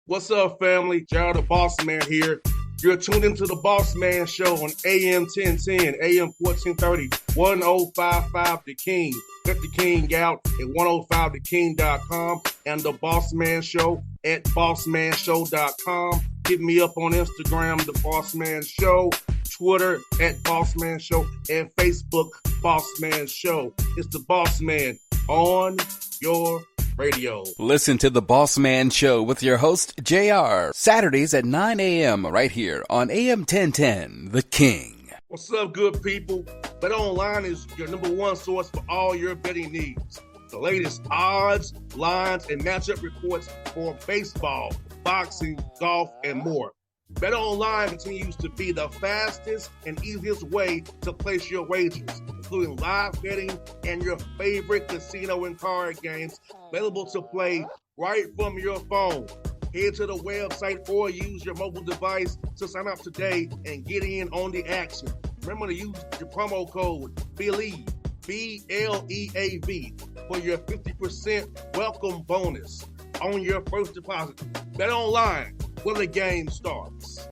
What's up, family? Gerald the Bossman here. You're tuned into the Bossman Show on AM 1010, AM 1430, 1055 The King. Let the King out at 105theking.com and the Bossman Show at bossmanshow.com. Hit me up on Instagram, The Bossman Show, Twitter at Bossman Show, and Facebook, Bossman Show. It's the Bossman on your radio. Listen to the Bossman Show with your host, JR, Saturdays at 9 a.m. right here on AM 1010, The King. What's up, good people? BetOnline is your number one source for all your betting needs. The latest odds, lines, and matchup reports for baseball, boxing, golf, and more. BetOnline continues to be the fastest and easiest way to place your wagers, including live betting and your favorite casino and card games available to play right from your phone. Head to the website or use your mobile device to sign up today and get in on the action. Remember to use your promo code BELIEVE, B-L-E-A-V, for your 50% welcome bonus on your first deposit. BetOnline, where the game starts.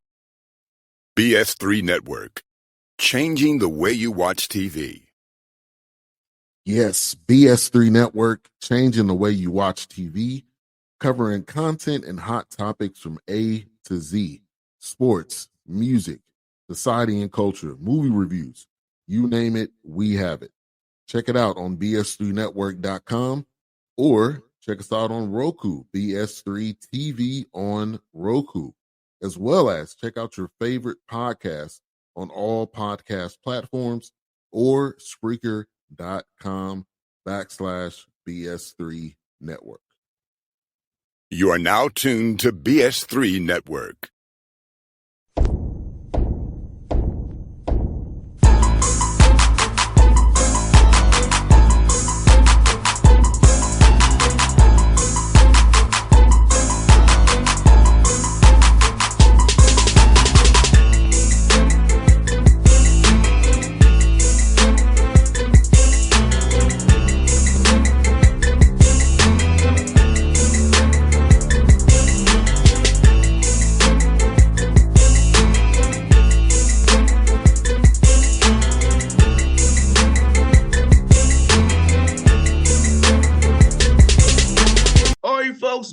BS3 Network, changing the way you watch TV. Yes, BS3 Network, changing the way you watch TV, covering content and hot topics from A to Z, sports, music, society and culture, movie reviews, you name it, we have it. Check it out on bs3network.com or check us out on Roku, BS3 TV on Roku, as well as check out your favorite podcast on all podcast platforms or Spreaker.com/BS3 Network. You are now tuned to BS3 Network.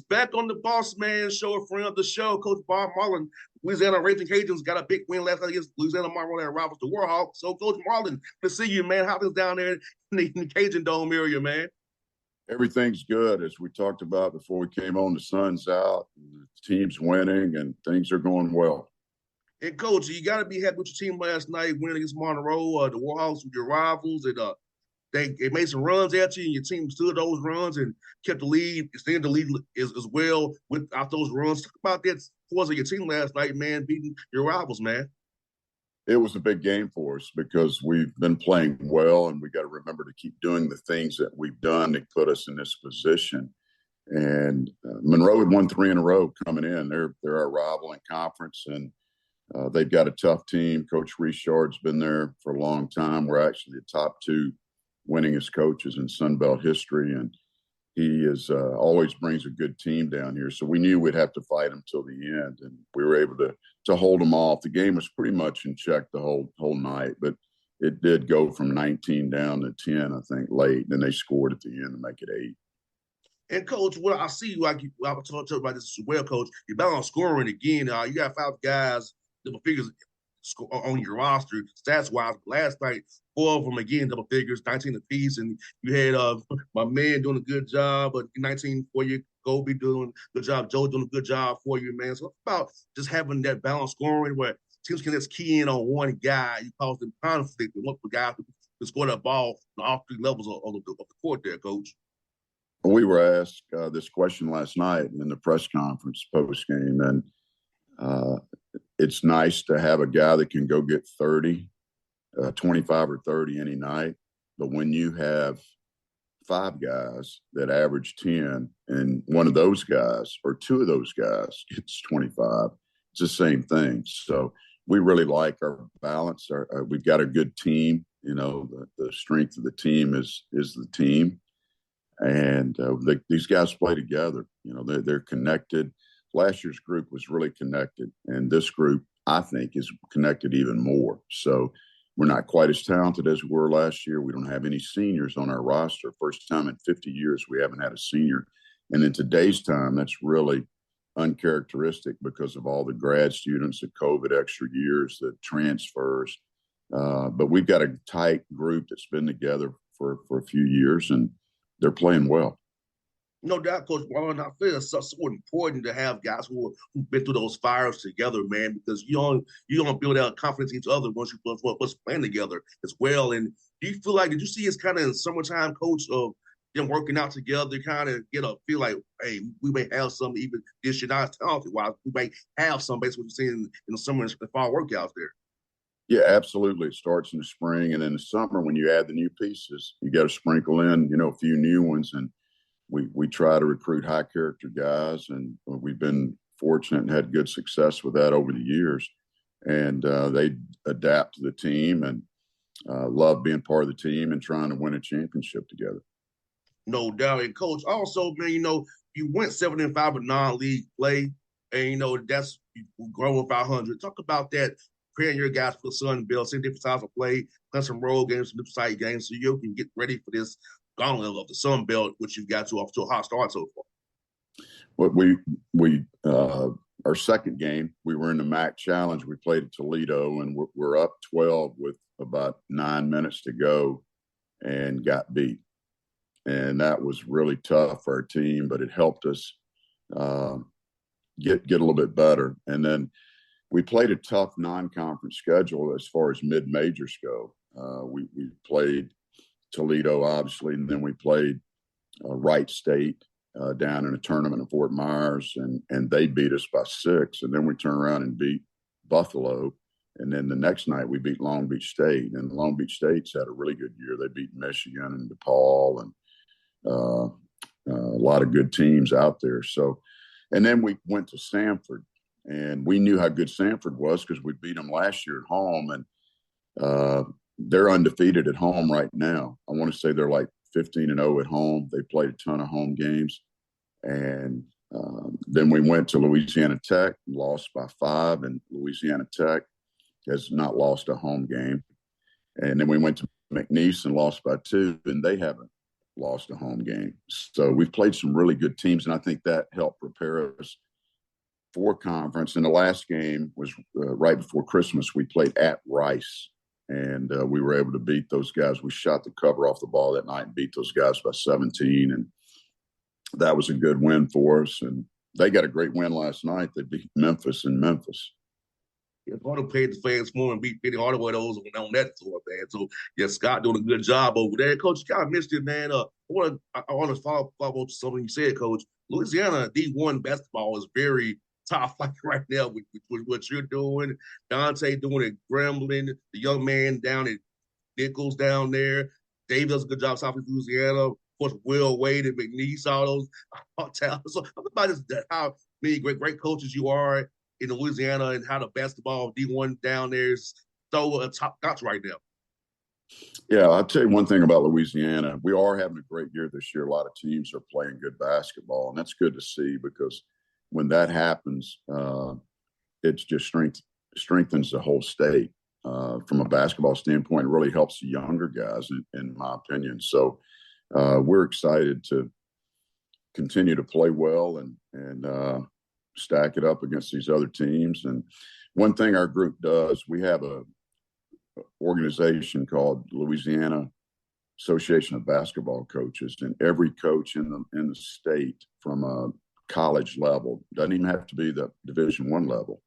Back on the Bossman Show, a friend of the show, Coach Marlin. Louisiana Raging Cajuns got a big win last night against Louisiana Marlin and rivals the Warhawks. So, Coach Marlin, good to see you, man. How things down there in the Cajun Dome area, man? Everything's good. As we talked about before we came on, the sun's out, the team's winning, and things are going well. And, Coach, you got to be happy with your team last night, winning against Monroe, the Warhawks with your rivals, and They made some runs at you, and your team stood those runs and kept the lead, extended the lead as well without those runs. Talk about that towards your team last night, man, beating your rivals, man. It was a big game for us because we've been playing well, and we got to remember to keep doing the things that we've done to put us in this position. And Monroe had won 3 in a row coming in. They're our rival in conference, and they've got a tough team. Coach Richard's been there for a long time. We're actually the top 2 winningest coaches in Sunbelt history, and he is always brings a good team down here. So we knew we'd have to fight him till the end, and we were able to hold them off. The game was pretty much in check the whole night, but it did go from 19 down to 10, I think, late. Then they scored at the end to make it 8. And, Coach, what I see, like I was talking about this as well, Coach, you're back on scoring again. You got 5 guys, double figures on your roster, stats-wise. Last night, 4 of them, again, double figures, 19 apiece. And you had my man doing a good job, but 19 for you, Gobi doing a good job, Joe doing a good job for you, man. So it's about just having that balanced scoring where teams can just key in on one guy. You cause them conflict and look for guys who can score that ball on all 3 levels of the court there, Coach. We were asked this question last night in the press conference post-game, and it's nice to have a guy that can go get 30, 25 or 30 any night. But when you have 5 guys that average 10 and one of those guys or 2 of those guys gets 25, it's the same thing. So we really like our balance. We've got a good team. You know, the strength of the team is the team. And these guys play together. You know, they're connected. last year's group was really connected, and this group, I think, is connected even more. So we're not quite as talented as we were last year. We don't have any seniors on our roster. First time in 50 years we haven't had a senior. And in today's time, that's really uncharacteristic because of all the grad students, the COVID extra years, the transfers. But we've got a tight group that's been together for a few years, and they're playing well. No doubt, Coach Marlin. I feel it's so important to have guys who've been through those fires together, man, because you don't build out confidence in each other once you plus playing together as well. And do you feel like, did you see it's kind of in summertime, Coach, of them working out together, kind of get a feel like, hey, we may have some even this year, not as talented wise, we may have some based on what you're seeing in the summer and fall workouts there. Yeah, absolutely. It starts in the spring, and in the summer when you add the new pieces, you got to sprinkle in, a few new ones. And we try to recruit high character guys, and we've been fortunate and had good success with that over the years. And they adapt to the team and love being part of the team and trying to win a championship together. No doubt. And Coach, also, man, you went 7-5 with non-league play, and that's growing 500. Talk about that, preparing your guys for the Sun Belt, seeing different styles of play, playing some road games, some different side games, so you can get ready for this gauntlet of the Sun Belt, which you've got off to a hot start so far. But our second game, we were in the MAC Challenge. We played at Toledo, and we're up 12 with about 9 minutes to go, and got beat. And that was really tough for our team, but it helped us get a little bit better. And then we played a tough non-conference schedule as far as mid-majors go. We played Toledo, obviously, and then we played Wright State down in a tournament in Fort Myers, and they beat us by 6. And then we turned around and beat Buffalo. And then the next night we beat Long Beach State, and Long Beach State's had a really good year. They beat Michigan and DePaul and a lot of good teams out there. So, and then we went to Samford, and we knew how good Samford was because we beat them last year at home, and they're undefeated at home right now. I want to say they're like 15-0 at home. They played a ton of home games. And then we went to Louisiana Tech, lost by 5, and Louisiana Tech has not lost a home game. And then we went to McNeese and lost by 2, and they haven't lost a home game. So we've played some really good teams, and I think that helped prepare us for conference. And the last game was right before Christmas. We played at Rice, and we were able to beat those guys. We shot the cover off the ball that night and beat those guys by 17, and that was a good win for us. And they got a great win last night. They beat Memphis in Memphis. Yeah, Hardaway paid the fans more and beat Penny Hardaway those on that tour, man. So, yeah, Scott doing a good job over there. Coach, you kind of missed it, man. I want to follow up on something you said, Coach. Louisiana D1 basketball is very top flight right now with what you're doing. Dante doing it, Grambling, the young man down at Nichols down there. Dave does a good job South Louisiana. Of course, Will Wade and McNeese, all those talents. So talk about how many great coaches you are in Louisiana and how the basketball D1 down there is so top notch right now. Yeah, I'll tell you one thing about Louisiana. We are having a great year this year. A lot of teams are playing good basketball, and that's good to see because when that happens, it just strengthens the whole state. From a basketball standpoint, it really helps the younger guys, in my opinion. So we're excited to continue to play well and stack it up against these other teams. And one thing our group does, we have a organization called Louisiana Association of Basketball Coaches, and every coach in the state from a college level, doesn't even have to be the Division I level,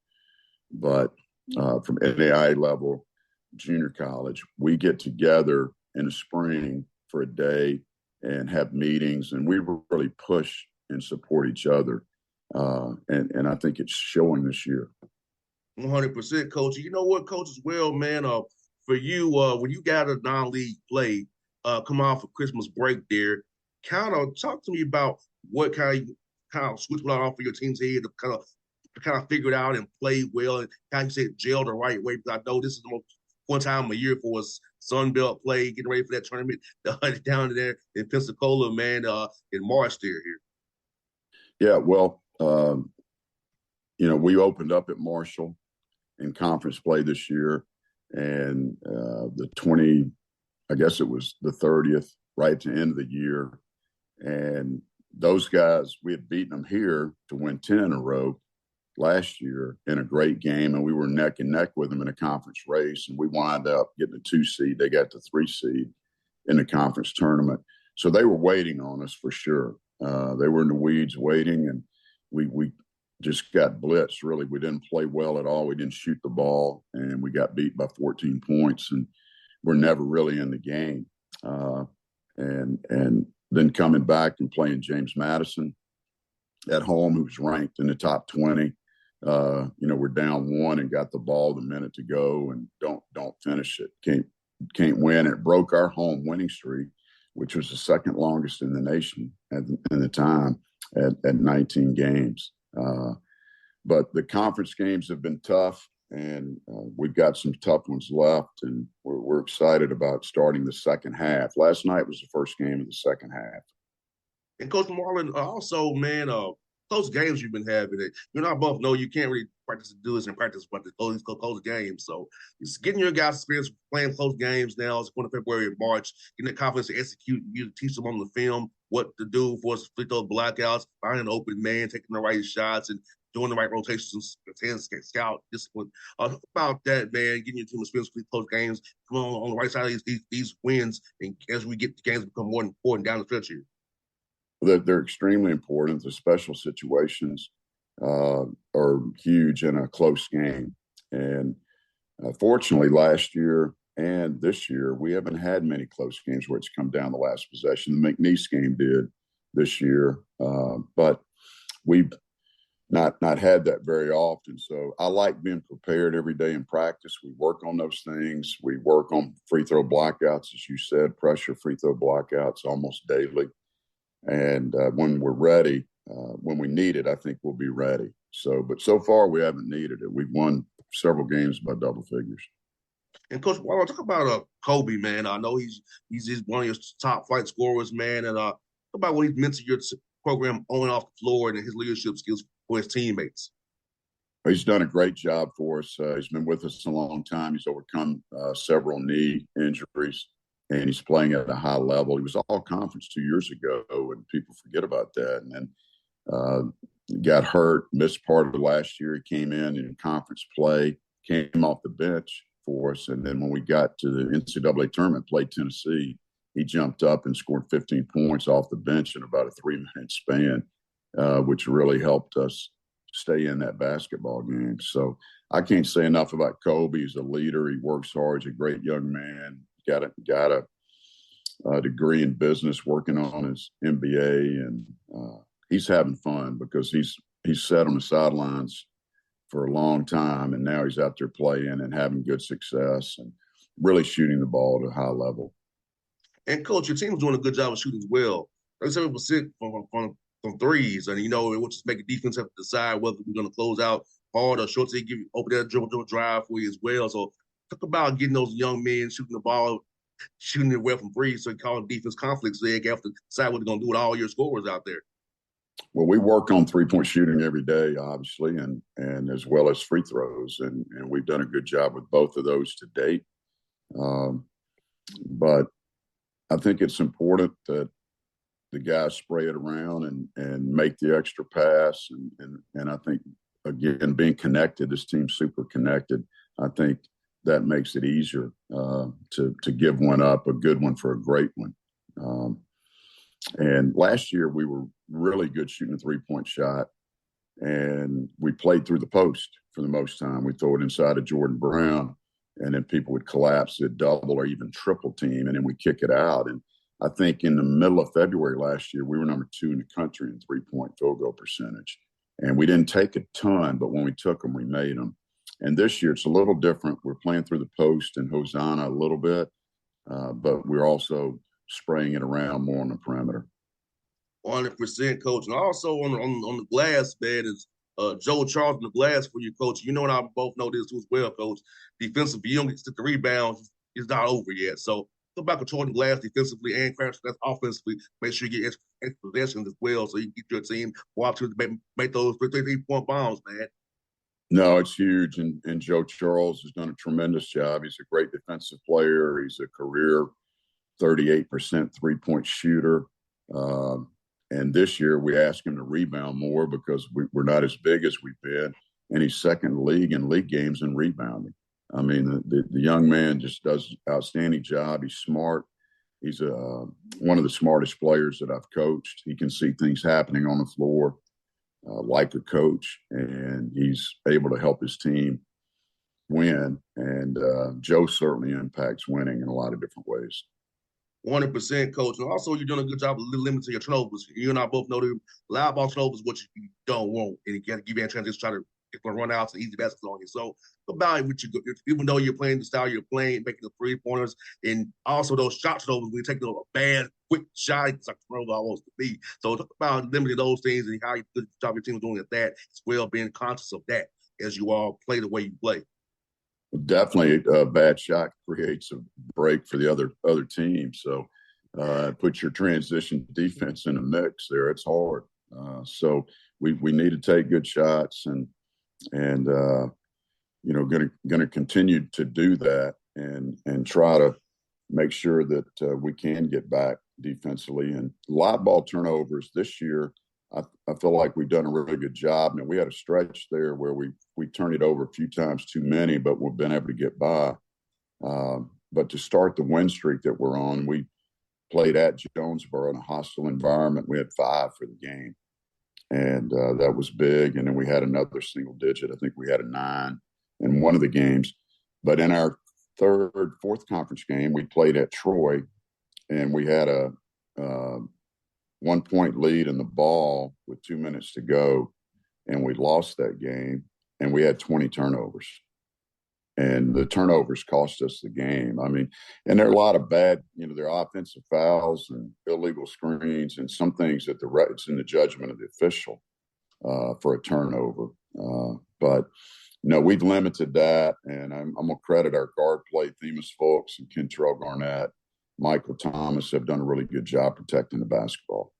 but from NAIA level, junior college, we get together in the spring for a day and have meetings, and we really push and support each other. And I think it's showing this year. 100%, Coach. You know what, Coach, as well, man, for you, when you got a non-league play, come off of Christmas break there, kind of talk to me about what kind of switch went on for your team's head to kind of figure it out and play well and kind of said gel the right way, because I know this is the most one time a year for us Sun Belt play, getting ready for that tournament down there in Pensacola, man, in March there here. Yeah, well, we opened up at Marshall in conference play this year, and I guess it was the 30th, right at the end of the year. And those guys, we had beaten them here to win 10 in a row last year in a great game, and we were neck and neck with them in a conference race, and we wound up getting a 2 seed. They got the 3 seed in the conference tournament. So they were waiting on us for sure. They were in the weeds waiting, and we just got blitzed, really. We didn't play well at all. We didn't shoot the ball, and we got beat by 14 points, and we're never really in the game. And then coming back and playing James Madison at home, who was ranked in the top 20. We're down 1 and got the ball the minute to go and don't finish it. Can't win. It broke our home winning streak, which was the second longest in the nation at the time at 19 games. But the conference games have been tough, and we've got some tough ones left, and we're excited about starting the second half. Last night was the first game of the second half. And Coach Marlin, also, man, close games you've been having. I both know you can't really practice to do this in practice, but these close games. So it's getting your guys' experience playing close games now. It's going to February and March, getting the confidence to execute, you teach them on the film what to do for us to those blackouts, finding an open man, taking the right shots, and doing the right rotations and scout discipline. About that, man, getting your team experience for these close games, come on the right side of these wins, and as we get the games become more important down the stretch here. They're extremely important. The special situations are huge in a close game. And fortunately, last year and this year, we haven't had many close games where it's come down the last possession. The McNeese game did this year, but we've not had that very often. So I like being prepared every day in practice. We work on those things. We work on free throw blockouts, as you said, pressure free throw blockouts almost daily. And when we're ready, when we need it, I think we'll be ready. But so far we haven't needed it. We've won several games by double figures. And Coach, while I talk about Kobe, man, I know he's one of your top flight scorers, man, and talk about what he's meant to your program on and off the floor and his leadership skills for his teammates. He's done a great job for us. He's been with us a long time. He's overcome several knee injuries, and he's playing at a high level. He was all conference 2 years ago, and people forget about that. And then got hurt, missed part of the last year. He came in conference play, came off the bench for us. And then when we got to the NCAA tournament, played Tennessee, he jumped up and scored 15 points off the bench in about a 3-minute span, which really helped us stay in that basketball game. So I can't say enough about Kobe. He's a leader. He works hard. He's a great young man. Got a degree in business, working on his MBA, and he's having fun because he's sat on the sidelines for a long time, and now he's out there playing and having good success and really shooting the ball at a high level. And Coach, your team's doing a good job of shooting as well. 37% from threes, and we'll just make a defense have to decide whether we're going to close out hard or short. So give you open that dribble drive for you as well. So talk about getting those young men shooting the ball, shooting it well from threes, so you call it defense conflicts. So they have to decide what they're going to do with all your scorers out there. Well, we work on three-point shooting every day, obviously, and as well as free throws, and we've done a good job with both of those to date. But I think it's important that the guys spray it around and make the extra pass, and I think, again, being connected, this team's super connected. I think that makes it easier to give one up, a good one for a great one. And last year we were really good shooting a three-point shot, and we played through the post for the most time. We throw it inside of Jordan Brown, and then people would collapse it, double or even triple team, and then we kick it out. And I think in the middle of February last year, we were number 2 in the country in three-point field goal percentage. And we didn't take a ton, but when we took them, we made them. And this year it's a little different. We're playing through the post and Hosanna a little bit, but we're also spraying it around more on the perimeter. 100%, Coach. And also on the glass, man, is Joe Charles on the glass for you, Coach. You know, and I both know this as well, Coach. Defensively, you don't get to the rebounds. It's not over yet. So go back controlling the glass defensively and crash that's offensively. Make sure you get extra possessions as well, so you can get your team more opportunity to make those 3-point bombs, man. No, it's huge. And Joe Charles has done a tremendous job. He's a great defensive player. He's a career 38% three-point shooter. And this year we asked him to rebound more because we're not as big as we've been. And he's second in league games in rebounding. I mean, the young man just does an outstanding job. He's smart. He's one of the smartest players that I've coached. He can see things happening on the floor like a coach, and he's able to help his team win. And Joe certainly impacts winning in a lot of different ways. 100%, coach. And also, you're doing a good job of limiting your turnovers. You and I both know that loud ball turnovers is what you don't want. And you got to give you a chance to try to run out to easy baskets on you. So, about it with you, even though you're playing the style you're playing, making the 3-pointers, and also those shot turnovers, when you take a bad, quick shot, it's like turnover almost to be. So, talk about limiting those things and how good job your team is doing at that, as well, being conscious of that as you all play the way you play. Definitely a bad shot creates a break for the other team. So put your transition defense in a mix there. It's hard. So we need to take good shots and going to continue to do that and try to make sure that we can get back defensively. And live ball turnovers this year, I feel like we've done a really good job. Now, we had a stretch there where we turned it over a few times too many, but we've been able to get by. But to start the win streak that we're on, we played at Jonesboro in a hostile environment. We had 5 for the game, and that was big. And then we had another single digit. I think we had a 9 in one of the games. But in our fourth conference game, we played at Troy, and we had a 1-point lead in the ball with 2 minutes to go, and we lost that game, and we had 20 turnovers. And the turnovers cost us the game. I mean, and there are a lot of bad, there are offensive fouls and illegal screens and some things that it's in the judgment of the official for a turnover. But no, we've limited that, and I'm going to credit our guard play, Themis Fulks and Kentrell Garnett, Michael Thomas have done a really good job protecting the basketball.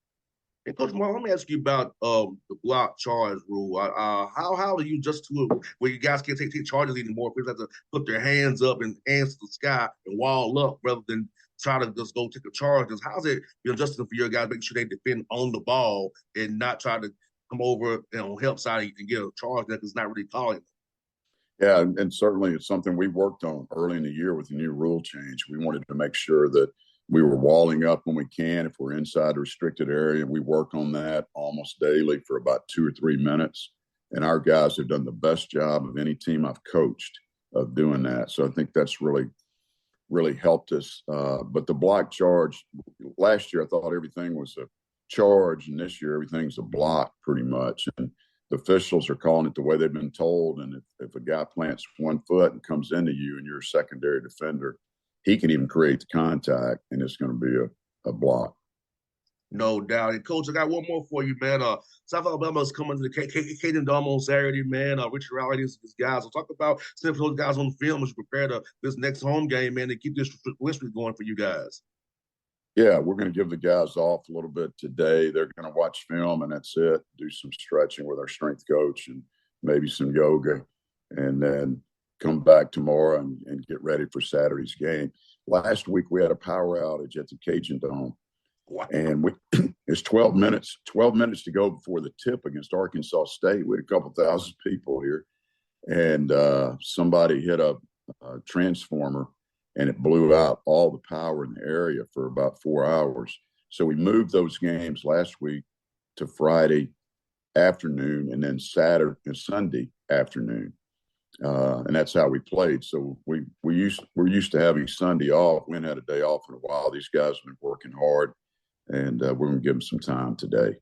And Coach Marlin, let me ask you about the block charge rule. How do you just to it where you guys can't take charges anymore? People have to put their hands up and hands to the sky and wall up rather than try to just go take a charge. How's it adjusting for your guys, making sure they defend on the ball and not try to come over help side and get a charge that is not really calling? Yeah, and certainly it's something we worked on early in the year with the new rule change. We wanted to make sure that we were walling up when we can if we're inside a restricted area. We work on that almost daily for about 2 or 3 minutes. And our guys have done the best job of any team I've coached of doing that. So I think that's really, really helped us. But the block charge, last year I thought everything was a charge, and this year everything's a block pretty much. And the officials are calling it the way they've been told. And if a guy plants 1 foot and comes into you and you're a secondary defender, he can even create the contact, and it's going to be a block. No doubt. And Coach, I got one more for you, man. South Alabama's coming to the Caden Dome on Saturday, man. Richard Rowley, these guys. We'll talk about sending those guys on film as you prepare this next home game, man, to keep this win streak going for you guys. Yeah, we're going to give the guys off a little bit today. They're going to watch film, and that's it. Do some stretching with our strength coach and maybe some yoga, and then come back tomorrow and get ready for Saturday's game. Last week we had a power outage at the Cajun Dome. Wow. And it's 12 minutes to go before the tip against Arkansas State. We had a couple thousand people here, and somebody hit a transformer, and it blew out all the power in the area for about 4 hours. So we moved those games last week to Friday afternoon and then Saturday and Sunday afternoon. And that's how we played. So we're used to having Sunday off. We hadn't had a day off in a while. These guys have been working hard, and we're going to give them some time today.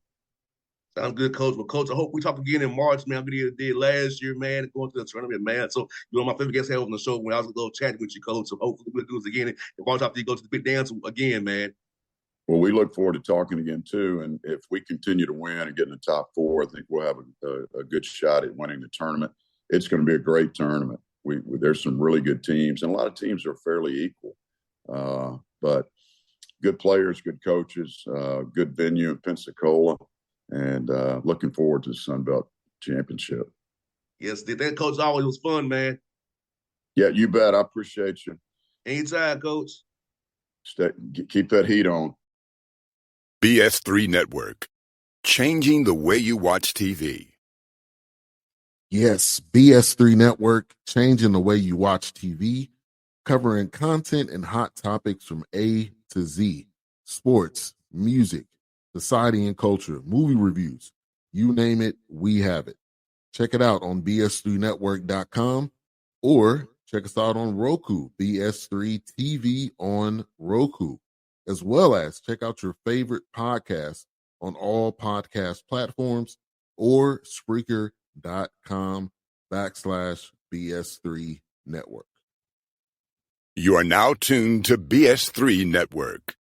Sounds good, Coach. Well, Coach, I hope we talk again in March, man. We did last year, man, going to the tournament, man. So you're my favorite guest here on the show when I was a little chatting with you, Coach. So hopefully we'll do this again in March after you go to the big dance again, man. Well, we look forward to talking again, too. And if we continue to win and get in the top 4, I think we'll have a good shot at winning the tournament. It's going to be a great tournament. There's some really good teams, and a lot of teams are fairly equal. But good players, good coaches, good venue in Pensacola, and looking forward to the Sun Belt Championship. Yes, that coach always was fun, man. Yeah, you bet. I appreciate you. Anytime, coach. Keep that heat on. BS3 Network. Changing the way you watch TV. Yes, BS3 Network, changing the way you watch TV, covering content and hot topics from A to Z. Sports, music, society and culture, movie reviews. You name it, we have it. Check it out on bs3network.com or check us out on Roku, BS3 TV on Roku, as well as check out your favorite podcast on all podcast platforms or Spreaker.com/BS3 Network. You are now tuned to BS3 Network.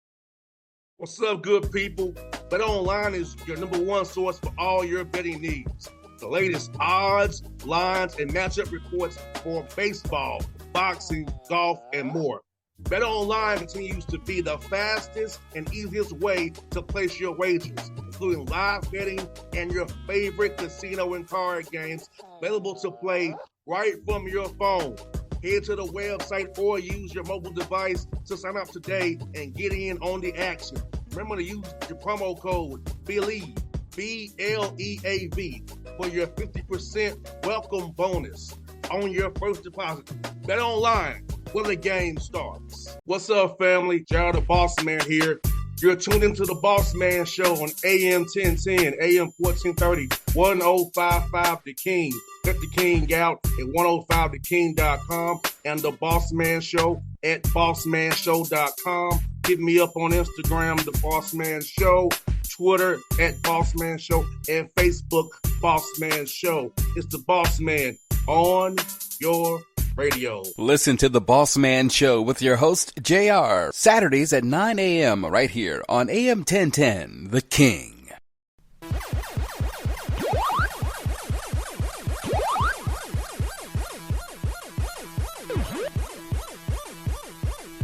What's up, good people? Bet Online is your number one source for all your betting needs. The latest odds, lines, and matchup reports for baseball, boxing, golf, and more. Bet Online continues to be the fastest and easiest way to place your wagers, including live betting and your favorite casino and card games available to play right from your phone. Head to the website or use your mobile device to sign up today and get in on the action. Remember to use your promo code BELIEVE, BLEAV, for your 50% welcome bonus on your first deposit. Bet Online, where the game starts. What's up, family? Jared the Bossman here. You're tuned into the Bossman Show on AM 1010, AM 1430, 1055 The King. Check The King out at 105theking.com and the Bossman Show at bossmanshow.com. Hit me up on Instagram, The Bossman Show, Twitter at Bossman Show, and Facebook, Bossman Show. It's the Bossman on your radio. Listen to the Bossman Show with your host, JR, Saturdays at 9 a.m. right here on AM 1010, The King.